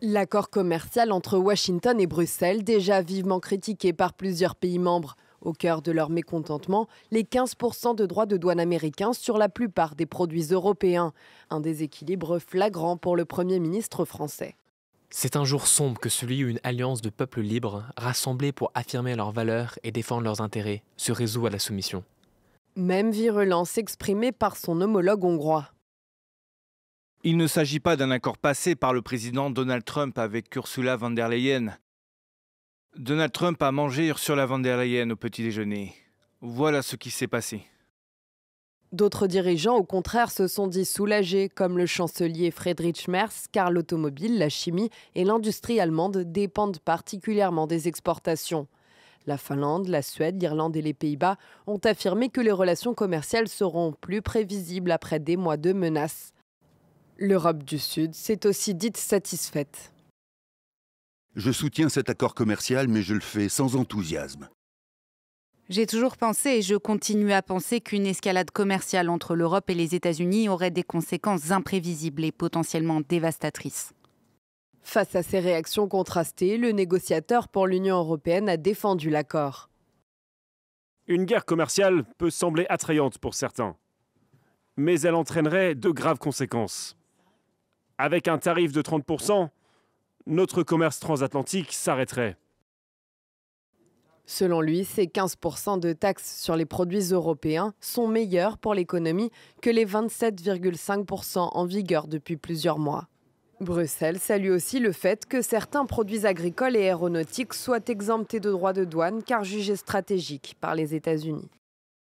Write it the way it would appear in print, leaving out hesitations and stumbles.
L'accord commercial entre Washington et Bruxelles, déjà vivement critiqué par plusieurs pays membres. Au cœur de leur mécontentement, les 15% de droits de douane américains sur la plupart des produits européens. Un déséquilibre flagrant pour le Premier ministre français. C'est un jour sombre que celui où une alliance de peuples libres, rassemblés pour affirmer leurs valeurs et défendre leurs intérêts, se résout à la soumission. Même virulence exprimée par son homologue hongrois. Il ne s'agit pas d'un accord passé par le président Donald Trump avec Ursula von der Leyen. Donald Trump a mangé Ursula von der Leyen au petit déjeuner. Voilà ce qui s'est passé. D'autres dirigeants, au contraire, se sont dit soulagés, comme le chancelier Friedrich Merz, car l'automobile, la chimie et l'industrie allemande dépendent particulièrement des exportations. La Finlande, la Suède, l'Irlande et les Pays-Bas ont affirmé que les relations commerciales seront plus prévisibles après des mois de menaces. L'Europe du Sud s'est aussi dite satisfaite. Je soutiens cet accord commercial, mais je le fais sans enthousiasme. J'ai toujours pensé et je continue à penser qu'une escalade commerciale entre l'Europe et les États-Unis aurait des conséquences imprévisibles et potentiellement dévastatrices. Face à ces réactions contrastées, le négociateur pour l'Union européenne a défendu l'accord. Une guerre commerciale peut sembler attrayante pour certains, mais elle entraînerait de graves conséquences. Avec un tarif de 30%, notre commerce transatlantique s'arrêterait. Selon lui, ces 15% de taxes sur les produits européens sont meilleurs pour l'économie que les 27,5% en vigueur depuis plusieurs mois. Bruxelles salue aussi le fait que certains produits agricoles et aéronautiques soient exemptés de droits de douane car jugés stratégiques par les États-Unis.